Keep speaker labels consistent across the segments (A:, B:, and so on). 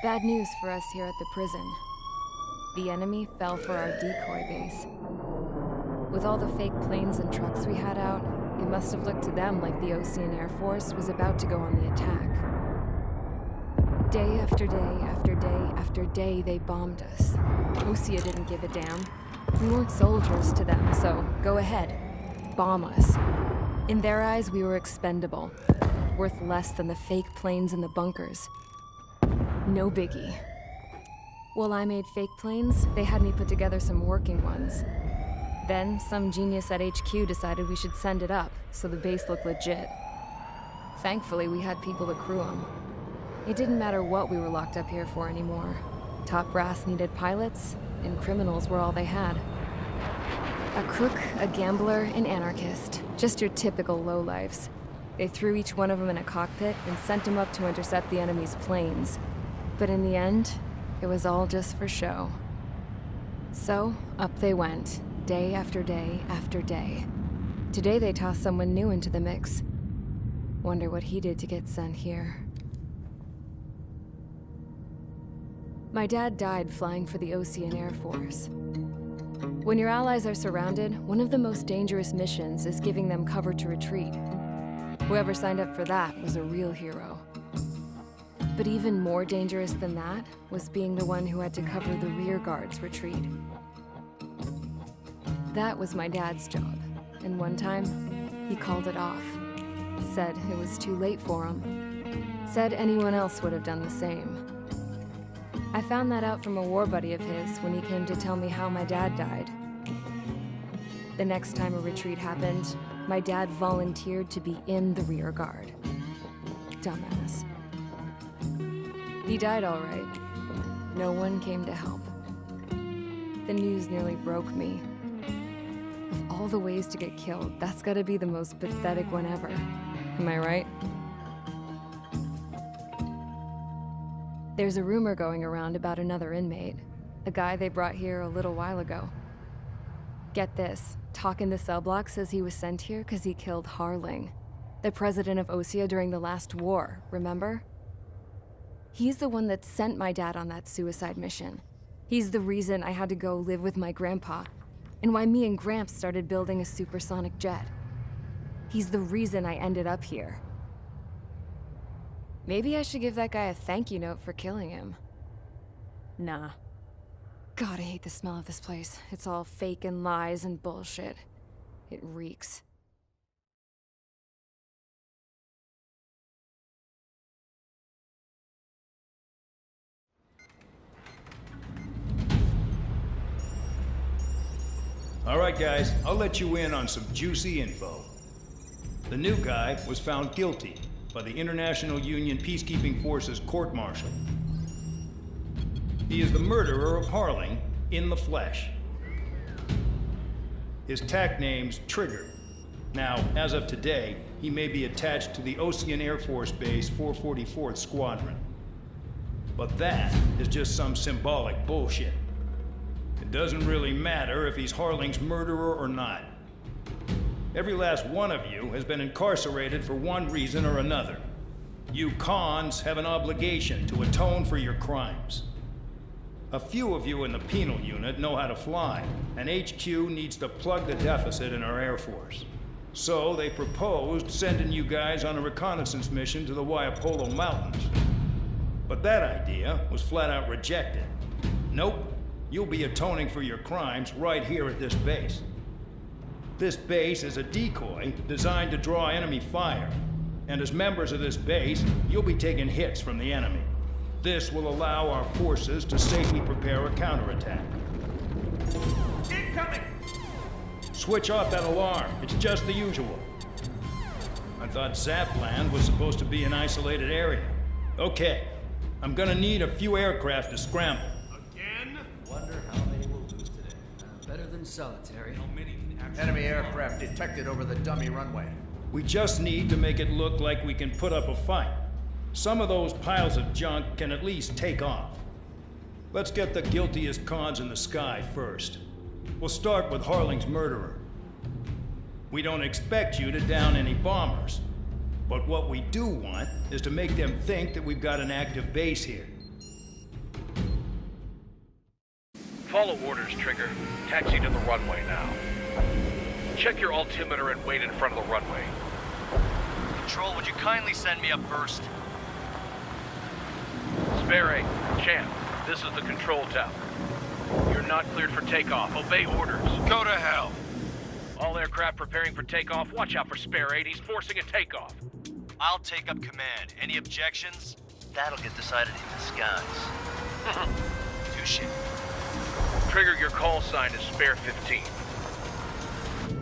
A: Bad news for us here at the prison. The enemy fell for our decoy base. With all the fake planes and trucks we had out, it must have looked to them like the Osean Air Force was about to go on the attack. Day after day after day after day, they bombed us. Osea didn't give a damn. We weren't soldiers to them, so go ahead. Bomb us. In their eyes, we were expendable. Worth less than the fake planes in the bunkers. No biggie. While I made fake planes, they had me put together some working ones. Then, some genius at HQ decided we should send it up, so the base looked legit. Thankfully, we had people to crew them. It didn't matter what we were locked up here for anymore. Top brass needed pilots, and criminals were all they had. A crook, a gambler, an anarchist. Just your typical lowlifes. They threw each one of them in a cockpit and sent them up to intercept the enemy's planes. But in the end, it was all just for show. So, up they went, day after day after day. Today they tossed someone new into the mix. Wonder what he did to get sent here. My dad died flying for the Osean Air Force. When your allies are surrounded, one of the most dangerous missions is giving them cover to retreat. Whoever signed up for that was a real hero. But even more dangerous than that was being the one who had to cover the rear guard's retreat. That was my dad's job, and one time, he called it off. Said it was too late for him. Said anyone else would have done the same. I found that out from a war buddy of his when he came to tell me how my dad died. The next time a retreat happened, my dad volunteered to be in the rear guard. Dumbass. He died all right. No one came to help. The news nearly broke me. Of all the ways to get killed, that's gotta be the most pathetic one ever. Am I right? There's a rumor going around about another inmate. A guy they brought here a little while ago. Get this, Talk in the cell block says he was sent here because he killed Harling, the president of Osea during the last war, remember? He's the one that sent my dad on that suicide mission. He's the reason I had to go live with my grandpa, and why me and Gramps started building a supersonic jet. He's the reason I ended up here. Maybe I should give that guy a thank you note for killing him. Nah. God, I hate the smell of this place. It's all fake and lies and bullshit. It reeks.
B: All right, guys, I'll let you in on some juicy info. The new guy was found guilty by the International Union Peacekeeping Forces court-martial. He is the murderer of Harling in the flesh. His TAC name's Trigger. Now, as of today, he may be attached to the Osean Air Force Base 444th Squadron. But that is just some symbolic bullshit. It doesn't really matter if he's Harling's murderer or not. Every last one of you has been incarcerated for one reason or another. You cons have an obligation to atone for your crimes. A few of you in the penal unit know how to fly, and HQ needs to plug the deficit in our Air Force. So they proposed sending you guys on a reconnaissance mission to the Waiapolo Mountains. But that idea was flat out rejected. Nope, you'll be atoning for your crimes right here at this base. This base is a decoy designed to draw enemy fire, and as members of this base, you'll be taking hits from the enemy. This will allow our forces to safely prepare a counterattack.
C: Incoming!
B: Switch off that alarm. It's just the usual. I thought Zapland was supposed to be an isolated area. Okay, I'm gonna need a few aircraft to scramble.
C: Again?
D: Wonder how many we'll lose today. Better than solitary.
C: How many can actually...
E: Enemy aircraft detected over the dummy runway.
B: We just need to make it look like we can put up a fight. Some of those piles of junk can at least take off. Let's get the guiltiest cons in the sky first. We'll start with Harling's murderer. We don't expect you to down any bombers, but what we do want is to make them think that we've got an active base here.
C: Follow orders, Trigger. Taxi to the runway now. Check your altimeter and wait in front of the runway.
F: Control, would you kindly send me up first?
C: Spare 8, Champ, this is the control tower. You're not cleared for takeoff. Obey orders.
F: Go to hell.
C: All aircraft preparing for takeoff. Watch out for Spare 8. He's forcing a takeoff.
F: I'll take up command. Any objections? That'll get decided in disguise. Touche.
C: Trigger, your call sign is Spare 15.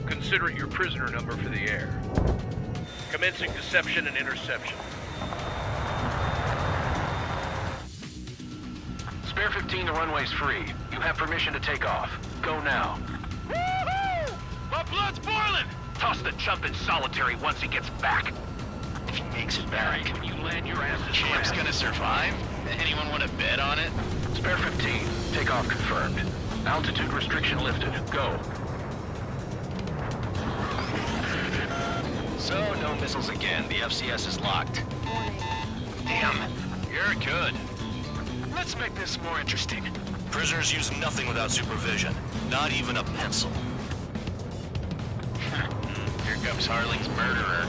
C: Consider it your prisoner number for the air. Commencing deception and interception. Spare 15, the runway's free. You have permission to take off. Go now. Woohoo! My blood's boiling! Toss the chump in solitary once he gets back.
F: If he makes it back.
C: When you land your ass,
F: Champ's gonna survive? Anyone want to bet on it?
C: Spare 15, takeoff confirmed. Altitude restriction lifted. Go.
F: So, no missiles again. The FCS is locked. Damn, you're good. Let's make this more interesting. Prisoners use nothing without supervision. Not even a pencil. Here comes Harling's murderer.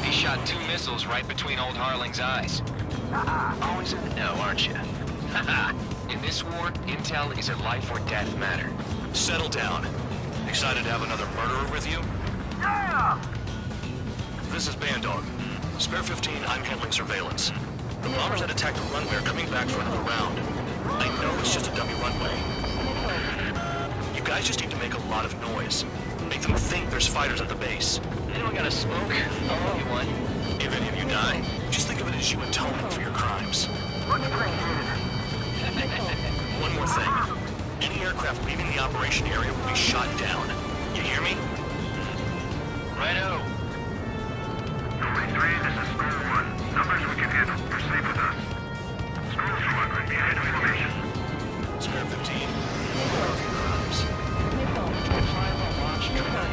F: He shot 2 missiles right between old Harling's eyes. Always in the know, aren't you? In this war, intel is a life or death matter. Settle down. Excited to have another murderer with you? Yeah! This is Bandog. Spare 15, I'm handling surveillance. The bombers that attacked the runway are coming back for another round. I know it's just a dummy runway. You guys just need to make a lot of noise. Make them think there's fighters at the base. Anyone got a smoke? I'll roll you one. If any of you die, just think of it as you atoning for your crimes. One more thing. Any aircraft leaving the operation area will be shot down. You hear me? Righto.
G: Only 3, this is Square 1. Numbers we can handle. Proceed with us. Square Squadron, behind formation.
F: Spare 15. Crimes. Launch trigger.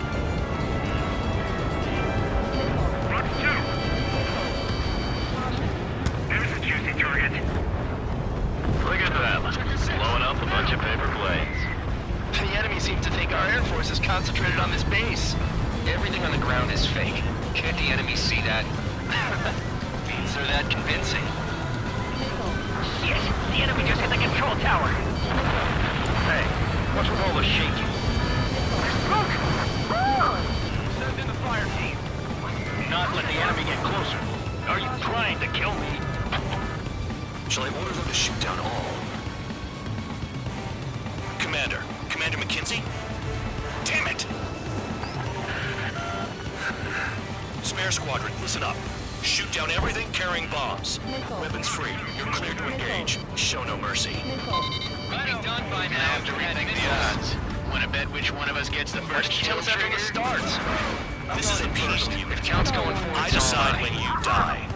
G: Box 2. There's a juicy target.
F: Look at that. Blowing up a bunch of paper planes. The enemy seems to think our Air Force is concentrated on this base. Everything on the ground is fake. Can't the enemy see that? Means they're that convincing.
G: Yes, the enemy just hit the control tower.
C: Hey, what's with all the shaking?
G: Look!
C: Send in the fire team. Not let the enemy get closer. Are you trying to kill me?
F: Shall I order them to shoot down all? Commander McKenzie? Damn it! Spare Squadron, listen up. Shoot down everything carrying bombs. Weapons free. You're cleared to engage. Show no mercy. Might be done by now. To rethink the odds. Want to bet which one of us gets the first kill after the starts? This isn't personal. If count's going forward, I decide when you die.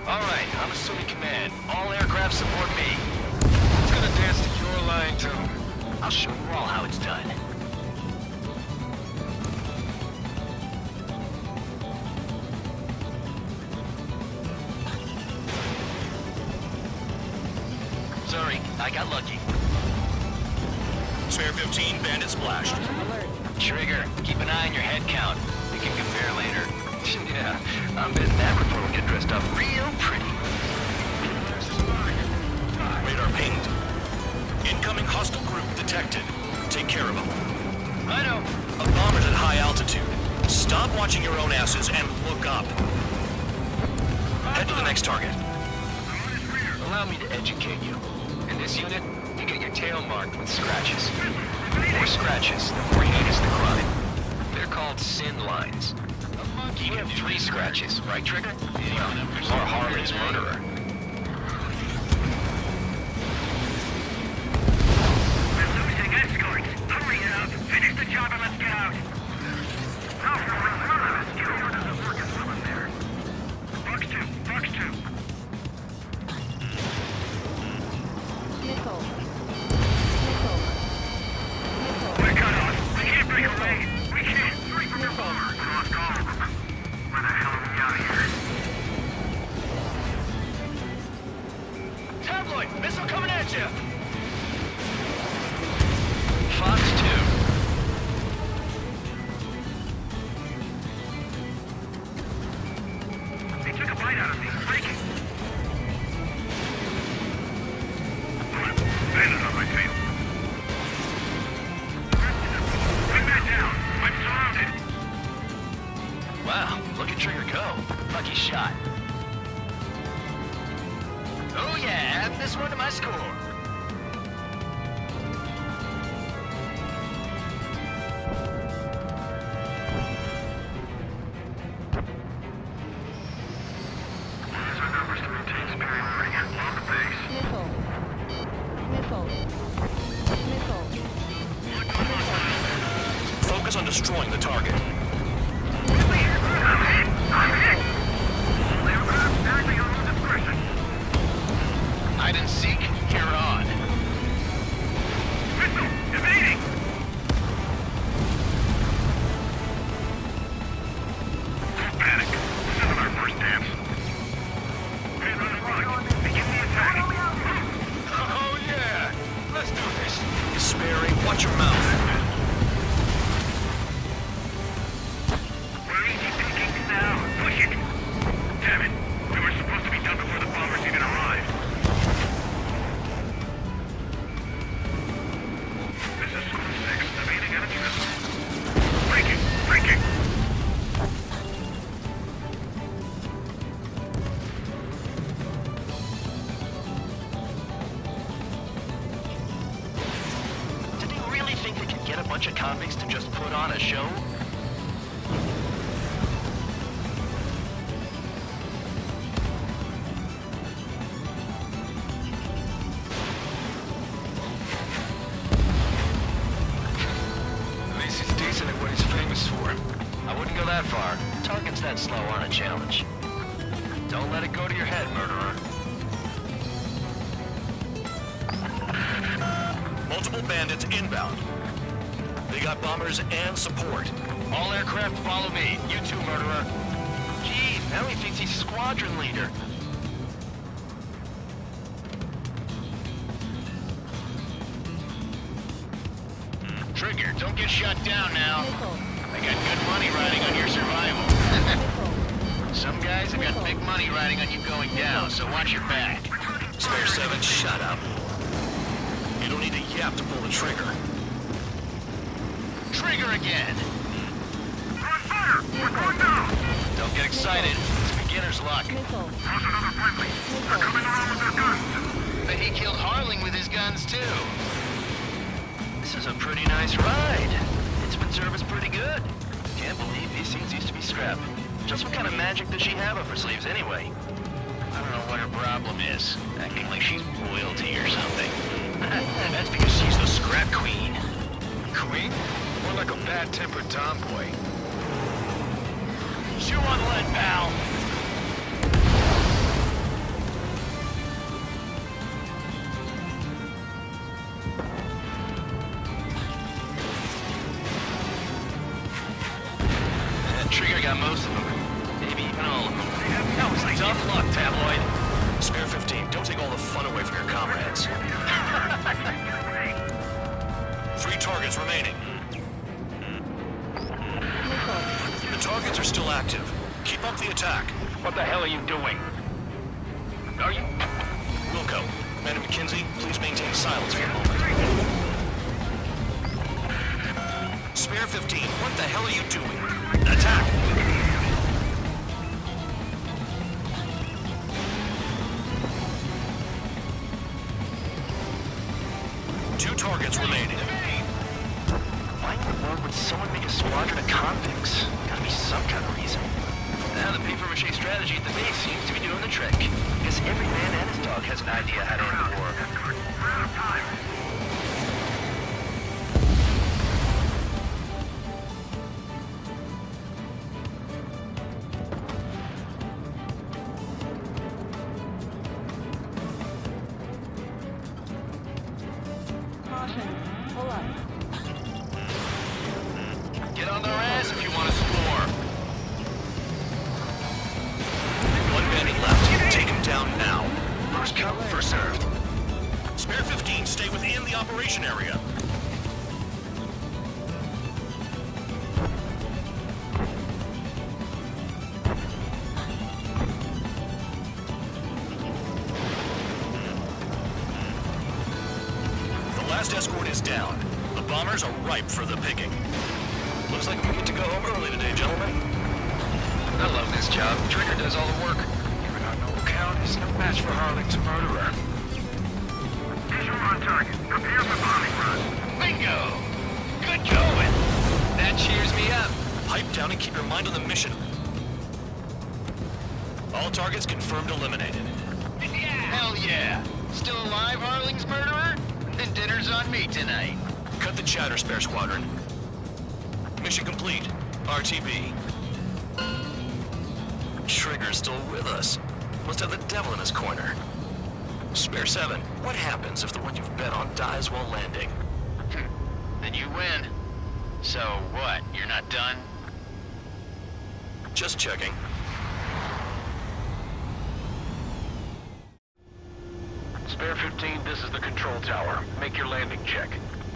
F: All right, I'm assuming command. All aircraft support me. Who's gonna dance to your line tune? I'll show you all how it's done. Sorry, I got lucky. Spare 15, bandit splashed. Trigger, keep an eye on your head count. We can compare later. Yeah, I'm betting that report will get dressed up real pretty. Radar pinged. Incoming hostile group detected. Take care of them. Righto. A bomber's at high altitude. Stop watching your own asses and look up. Head to the next target. Allow me to educate you. In this unit, you get your tail marked with scratches. The more scratches, the more heinous the crime. They're called sin lines. You have 3 scratches, right, Trigger? Or Harley's murderer.
G: We're losing escorts. Hurry it up. Finish the job and let's get out. Alpha, none of this kill doesn't work as well in there. Box 2, Box 2. We're cut off. We can't break away. We can't. Free from your bar. Lost call. Where the hell are we out here?
F: shot. Oh yeah, add this one to my score.
G: Use our numbers to maintain Sperry meridian. Lock base.
H: Missile. Missile. Missile.
C: Focus on destroying the target.
G: I'm hit! All aircraft acting on discretion.
F: Hide and seek, you're on.
G: Missile! Evading! Don't panic. This isn't our first dance. Pin on the rock. Begin the attack.
C: Oh yeah! Let's do this. Sperry, watch your mouth.
G: We're easy pickings now. Push it! Damn it! We were supposed to be done before the bombers even arrived. This is School 6, evading enemy missile. Breaking! Breaking!
F: Did they really think they could get a bunch of convicts to just put on a show? At least he's decent at what he's famous for. I wouldn't go that far. Targets that slow aren't a challenge. Don't let it go to your head, murderer.
C: Multiple bandits inbound. They got bombers and support.
F: All aircraft follow me. You too, murderer. Gee, now he thinks he's squadron leader. Trigger, don't get shut down now.
H: Missile.
F: I got good money riding on your survival.
H: Missile.
F: Some guys have got big money riding on you going down, so watch your back.
C: Spare 7, shut up. You don't need a yap to pull the trigger.
F: Trigger again.
G: We're on fire! We're going down!
F: Don't get excited. It's beginner's luck.
H: Missile.
G: How's another friendly? They're coming around with their guns!
F: But he killed Harling with his guns, too. This is a pretty nice ride. It's been serviced pretty good. Can't believe these scenes used to be scrap. Just what kind of magic does she have up her sleeves anyway? I don't know what her problem is. Acting like she's royalty or something. That's because she's the scrap queen. Queen? More like a bad-tempered tomboy. Chew on lead, pal. Trigger got most of them. Maybe even all of them. That was tough luck, Tabloid.
C: Spare 15, don't take all the fun away from your comrades. 3 targets remaining.
H: Missile.
C: The targets are still active. Keep up the attack.
F: What the hell are you doing? Are you...
C: Wilco, Madam McKinsey, please maintain silence for a moment. Spare 15, what the hell are you doing? Attack! Two targets remaining.
F: Why in the world would someone make a squadron of convicts? Gotta be some kind of reason. Now the papier-mâché strategy at the base seems to be doing the trick. Guess every man and his dog has an idea how to end the war.
G: We're out of time!
H: Caution. Pull up.
F: Get on their ass if you want to score.
C: One bandit left. Take him down now.
F: First come, first served.
C: Spare 15, stay within the operation area. The last escort is down. The bombers are ripe for the picking. Looks like we get to go home early today, gentlemen.
F: I love this job. Trigger does all the work. Even our noble count isn't a match for Harling's murderer.
G: Visual on target. Prepare for bombing run.
F: Bingo! Good going! That cheers me up.
I: Pipe down and keep your mind on the mission. All targets confirmed eliminated.
F: Hell yeah! Still alive, Harling's murderer? Then dinner's on me tonight.
I: Cut the chatter, Spare Squadron. Mission complete. RTB. Trigger's still with us. Must have the devil in his corner. Spare 7, what happens if the one you've bet on dies while landing?
F: Then you win. So what, you're not done?
I: Just checking.
C: Spare 15, this is the control tower. Make your landing check.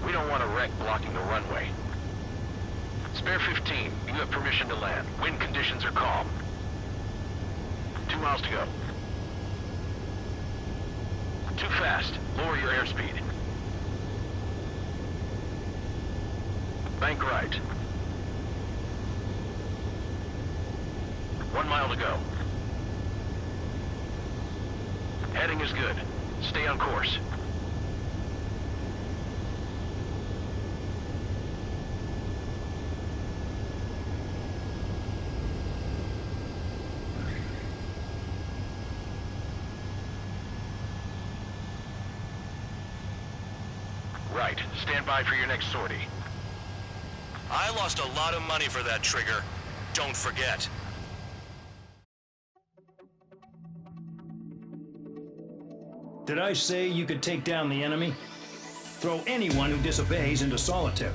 C: We don't want a wreck blocking the runway. Spare 15, you have permission to land. Wind conditions are calm. 2 miles to go. Too fast. Lower your airspeed. Bank right. 1 mile to go. Heading is good. Stay on course. Right. Stand by for your next sortie.
I: I lost a lot of money for that, Trigger. Don't forget.
B: Did I say you could take down the enemy? Throw anyone who disobeys into solitary.